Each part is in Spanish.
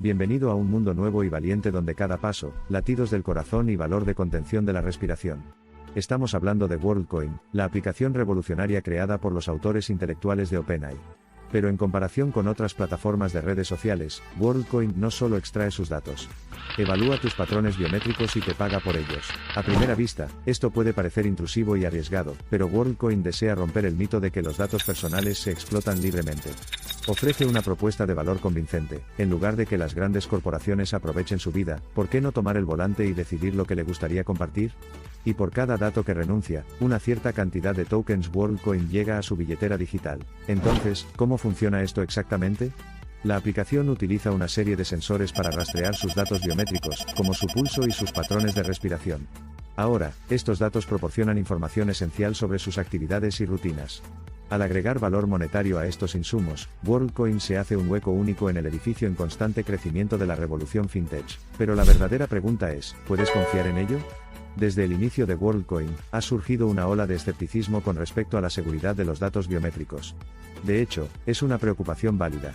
Bienvenido a un mundo nuevo y valiente donde cada paso, latidos del corazón y valor de contención de la respiración. Estamos hablando de WorldCoin, la aplicación revolucionaria creada por los autores intelectuales de OpenAI. Pero en comparación con otras plataformas de redes sociales, WorldCoin no solo extrae sus datos. Evalúa tus patrones biométricos y te paga por ellos. A primera vista, esto puede parecer intrusivo y arriesgado, pero WorldCoin desea romper el mito de que los datos personales se explotan libremente. Ofrece una propuesta de valor convincente. En lugar de que las grandes corporaciones aprovechen su vida, ¿por qué no tomar el volante y decidir lo que le gustaría compartir? Y por cada dato que renuncia, una cierta cantidad de tokens WorldCoin llega a su billetera digital. Entonces, ¿cómo funciona esto exactamente? La aplicación utiliza una serie de sensores para rastrear sus datos biométricos, como su pulso y sus patrones de respiración. Ahora, estos datos proporcionan información esencial sobre sus actividades y rutinas. Al agregar valor monetario a estos insumos, WorldCoin se hace un hueco único en el edificio en constante crecimiento de la revolución fintech. Pero la verdadera pregunta es, ¿puedes confiar en ello? Desde el inicio de WorldCoin, ha surgido una ola de escepticismo con respecto a la seguridad de los datos biométricos. De hecho, es una preocupación válida.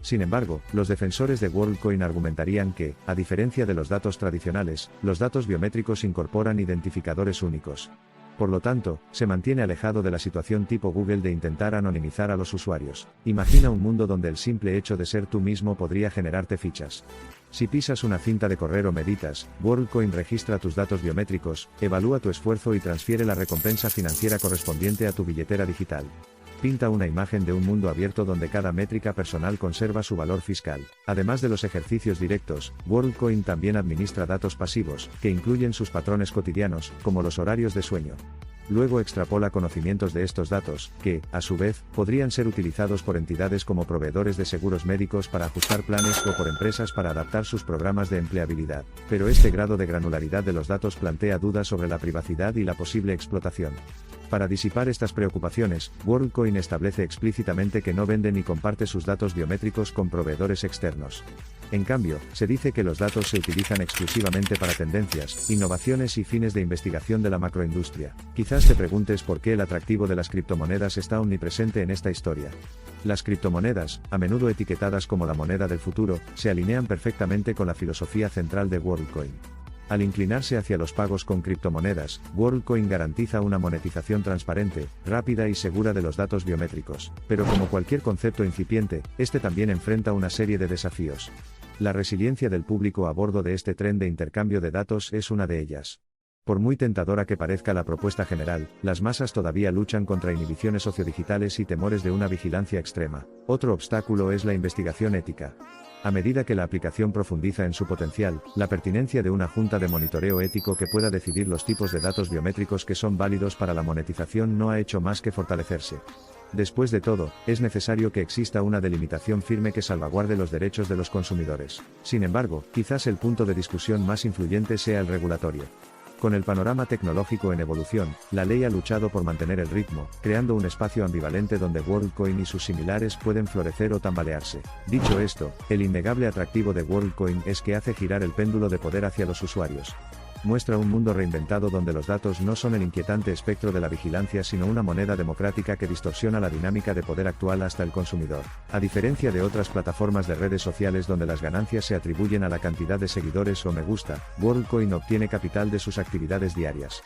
Sin embargo, los defensores de WorldCoin argumentarían que, a diferencia de los datos tradicionales, los datos biométricos incorporan identificadores únicos. Por lo tanto, se mantiene alejado de la situación tipo Google de intentar anonimizar a los usuarios. Imagina un mundo donde el simple hecho de ser tú mismo podría generarte fichas. Si pisas una cinta de correr o meditas, WorldCoin registra tus datos biométricos, evalúa tu esfuerzo y transfiere la recompensa financiera correspondiente a tu billetera digital. Pinta una imagen de un mundo abierto donde cada métrica personal conserva su valor fiscal. Además de los ejercicios directos, WorldCoin también administra datos pasivos, que incluyen sus patrones cotidianos, como los horarios de sueño. Luego extrapola conocimientos de estos datos, que, a su vez, podrían ser utilizados por entidades como proveedores de seguros médicos para ajustar planes o por empresas para adaptar sus programas de empleabilidad. Pero este grado de granularidad de los datos plantea dudas sobre la privacidad y la posible explotación. Para disipar estas preocupaciones, WorldCoin establece explícitamente que no vende ni comparte sus datos biométricos con proveedores externos. En cambio, se dice que los datos se utilizan exclusivamente para tendencias, innovaciones y fines de investigación de la macroindustria. Quizás te preguntes por qué el atractivo de las criptomonedas está omnipresente en esta historia. Las criptomonedas, a menudo etiquetadas como la moneda del futuro, se alinean perfectamente con la filosofía central de WorldCoin. Al inclinarse hacia los pagos con criptomonedas, WorldCoin garantiza una monetización transparente, rápida y segura de los datos biométricos. Pero como cualquier concepto incipiente, este también enfrenta una serie de desafíos. La resiliencia del público a bordo de este tren de intercambio de datos es una de ellas. Por muy tentadora que parezca la propuesta general, las masas todavía luchan contra inhibiciones sociodigitales y temores de una vigilancia extrema. Otro obstáculo es la investigación ética. A medida que la aplicación profundiza en su potencial, la pertinencia de una junta de monitoreo ético que pueda decidir los tipos de datos biométricos que son válidos para la monetización no ha hecho más que fortalecerse. Después de todo, es necesario que exista una delimitación firme que salvaguarde los derechos de los consumidores. Sin embargo, quizás el punto de discusión más influyente sea el regulatorio. Con el panorama tecnológico en evolución, la ley ha luchado por mantener el ritmo, creando un espacio ambivalente donde WorldCoin y sus similares pueden florecer o tambalearse. Dicho esto, el innegable atractivo de WorldCoin es que hace girar el péndulo de poder hacia los usuarios. Muestra un mundo reinventado donde los datos no son el inquietante espectro de la vigilancia sino una moneda democrática que distorsiona la dinámica de poder actual hasta el consumidor. A diferencia de otras plataformas de redes sociales donde las ganancias se atribuyen a la cantidad de seguidores o me gusta, WorldCoin obtiene capital de sus actividades diarias.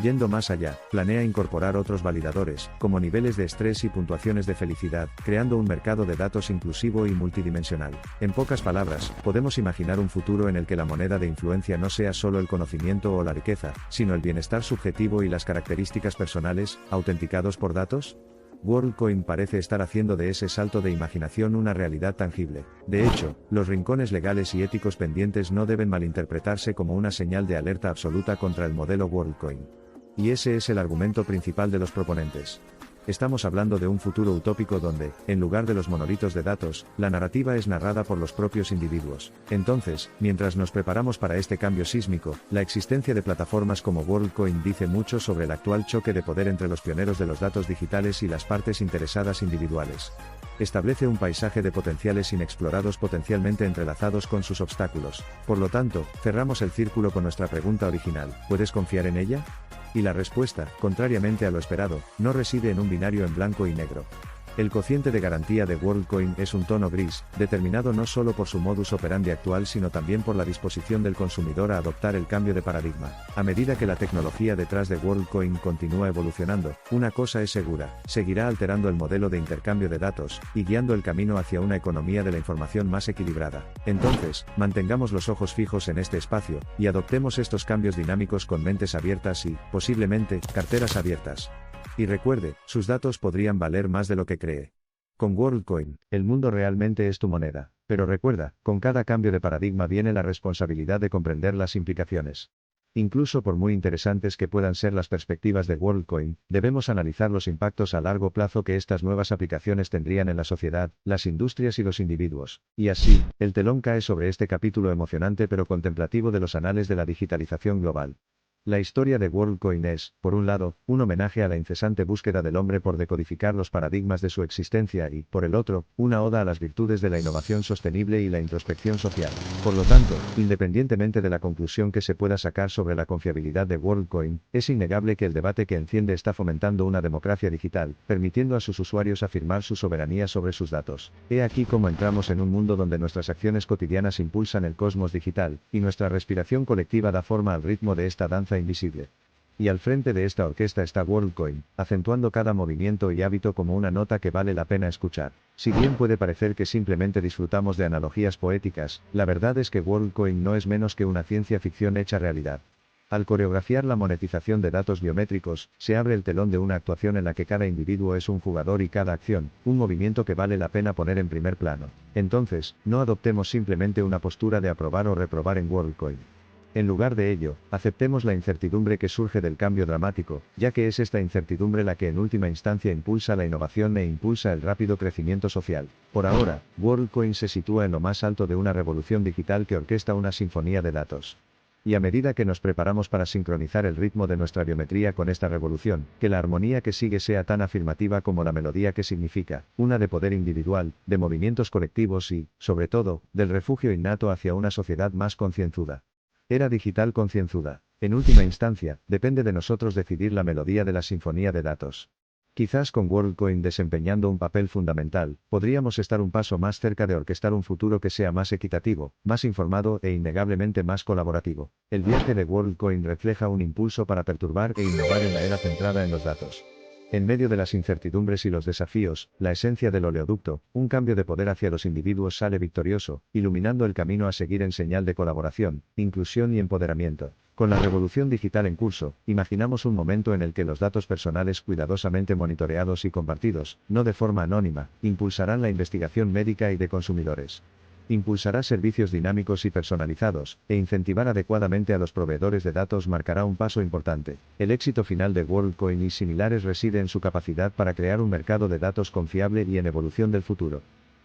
Yendo más allá, planea incorporar otros validadores, como niveles de estrés y puntuaciones de felicidad, creando un mercado de datos inclusivo y multidimensional. En pocas palabras, podemos imaginar un futuro en el que la moneda de influencia no sea solo el conocimiento o la riqueza, sino el bienestar subjetivo y las características personales, autenticados por datos. WorldCoin parece estar haciendo de ese salto de imaginación una realidad tangible. De hecho, los rincones legales y éticos pendientes no deben malinterpretarse como una señal de alerta absoluta contra el modelo WorldCoin. Y ese es el argumento principal de los proponentes. Estamos hablando de un futuro utópico donde, en lugar de los monolitos de datos, la narrativa es narrada por los propios individuos. Entonces, mientras nos preparamos para este cambio sísmico, la existencia de plataformas como WorldCoin dice mucho sobre el actual choque de poder entre los pioneros de los datos digitales y las partes interesadas individuales. Establece un paisaje de potenciales inexplorados potencialmente entrelazados con sus obstáculos. Por lo tanto, cerramos el círculo con nuestra pregunta original: ¿puedes confiar en ella? Y la respuesta, contrariamente a lo esperado, no reside en un binario en blanco y negro. El cociente de garantía de WorldCoin es un tono gris, determinado no solo por su modus operandi actual sino también por la disposición del consumidor a adoptar el cambio de paradigma. A medida que la tecnología detrás de WorldCoin continúa evolucionando, una cosa es segura, seguirá alterando el modelo de intercambio de datos, y guiando el camino hacia una economía de la información más equilibrada. Entonces, mantengamos los ojos fijos en este espacio, y adoptemos estos cambios dinámicos con mentes abiertas y, posiblemente, carteras abiertas. Y recuerde, sus datos podrían valer más de lo que cree. Con WorldCoin, el mundo realmente es tu moneda. Pero recuerda, con cada cambio de paradigma viene la responsabilidad de comprender las implicaciones. Incluso por muy interesantes que puedan ser las perspectivas de WorldCoin, debemos analizar los impactos a largo plazo que estas nuevas aplicaciones tendrían en la sociedad, las industrias y los individuos. Y así, el telón cae sobre este capítulo emocionante pero contemplativo de los anales de la digitalización global. La historia de WorldCoin es, por un lado, un homenaje a la incesante búsqueda del hombre por decodificar los paradigmas de su existencia y, por el otro, una oda a las virtudes de la innovación sostenible y la introspección social. Por lo tanto, independientemente de la conclusión que se pueda sacar sobre la confiabilidad de WorldCoin, es innegable que el debate que enciende está fomentando una democracia digital, permitiendo a sus usuarios afirmar su soberanía sobre sus datos. He aquí cómo entramos en un mundo donde nuestras acciones cotidianas impulsan el cosmos digital, y nuestra respiración colectiva da forma al ritmo de esta danza invisible. Y al frente de esta orquesta está WorldCoin, acentuando cada movimiento y hábito como una nota que vale la pena escuchar. Si bien puede parecer que simplemente disfrutamos de analogías poéticas, la verdad es que WorldCoin no es menos que una ciencia ficción hecha realidad. Al coreografiar la monetización de datos biométricos, se abre el telón de una actuación en la que cada individuo es un jugador y cada acción, un movimiento que vale la pena poner en primer plano. Entonces, no adoptemos simplemente una postura de aprobar o reprobar en WorldCoin. En lugar de ello, aceptemos la incertidumbre que surge del cambio dramático, ya que es esta incertidumbre la que en última instancia impulsa la innovación e impulsa el rápido crecimiento social. Por ahora, WorldCoin se sitúa en lo más alto de una revolución digital que orquesta una sinfonía de datos. Y a medida que nos preparamos para sincronizar el ritmo de nuestra biometría con esta revolución, que la armonía que sigue sea tan afirmativa como la melodía que significa, una de poder individual, de movimientos colectivos y, sobre todo, del refugio innato hacia una sociedad más concienzuda. Era digital concienzuda. En última instancia, depende de nosotros decidir la melodía de la sinfonía de datos. Quizás con WorldCoin desempeñando un papel fundamental, podríamos estar un paso más cerca de orquestar un futuro que sea más equitativo, más informado e innegablemente más colaborativo. El viaje de WorldCoin refleja un impulso para perturbar e innovar en la era centrada en los datos. En medio de las incertidumbres y los desafíos, la esencia del oleoducto, un cambio de poder hacia los individuos sale victorioso, iluminando el camino a seguir en señal de colaboración, inclusión y empoderamiento. Con la revolución digital en curso, imaginamos un momento en el que los datos personales cuidadosamente monitoreados y compartidos, no de forma anónima, impulsarán la investigación médica y de consumidores. Impulsará servicios dinámicos y personalizados, e incentivar adecuadamente a los proveedores de datos marcará un paso importante. El éxito final de WorldCoin y similares reside en su capacidad para crear un mercado de datos confiable y en evolución del futuro.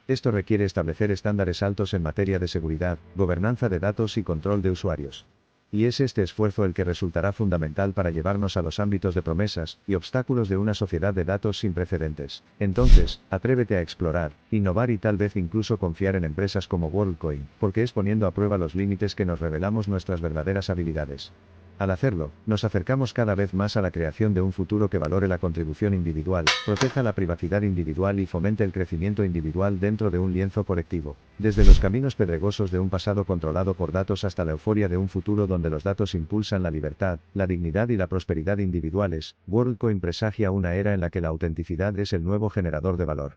Esto requiere establecer estándares altos en materia de seguridad, gobernanza de datos y control de usuarios. Y es este esfuerzo el que resultará fundamental para llevarnos a los ámbitos de promesas y obstáculos de una sociedad de datos sin precedentes. Entonces, atrévete a explorar, innovar y tal vez incluso confiar en empresas como WorldCoin, porque es poniendo a prueba los límites que nos revelamos nuestras verdaderas habilidades. Al hacerlo, nos acercamos cada vez más a la creación de un futuro que valore la contribución individual, proteja la privacidad individual y fomente el crecimiento individual dentro de un lienzo colectivo. Desde los caminos pedregosos de un pasado controlado por datos hasta la euforia de un futuro donde los datos impulsan la libertad, la dignidad y la prosperidad individuales, WorldCoin presagia una era en la que la autenticidad es el nuevo generador de valor.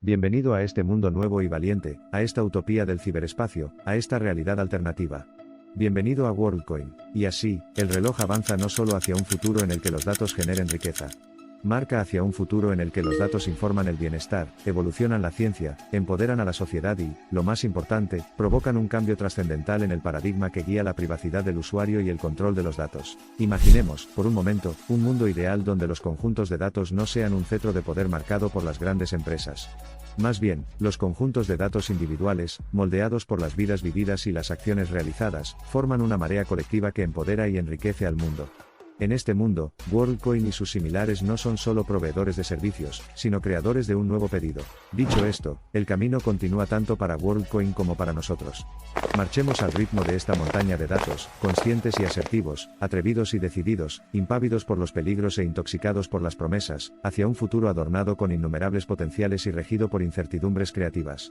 Bienvenido a este mundo nuevo y valiente, a esta utopía del ciberespacio, a esta realidad alternativa. Bienvenido a WorldCoin. Y así, el reloj avanza no solo hacia un futuro en el que los datos generen riqueza. Marca hacia un futuro en el que los datos informan el bienestar, evolucionan la ciencia, empoderan a la sociedad y, lo más importante, provocan un cambio trascendental en el paradigma que guía la privacidad del usuario y el control de los datos. Imaginemos, por un momento, un mundo ideal donde los conjuntos de datos no sean un cetro de poder marcado por las grandes empresas. Más bien, los conjuntos de datos individuales, moldeados por las vidas vividas y las acciones realizadas, forman una marea colectiva que empodera y enriquece al mundo. En este mundo, WorldCoin y sus similares no son solo proveedores de servicios, sino creadores de un nuevo pedido. Dicho esto, el camino continúa tanto para WorldCoin como para nosotros. Marchemos al ritmo de esta montaña de datos, conscientes y asertivos, atrevidos y decididos, impávidos por los peligros e intoxicados por las promesas, hacia un futuro adornado con innumerables potenciales y regido por incertidumbres creativas.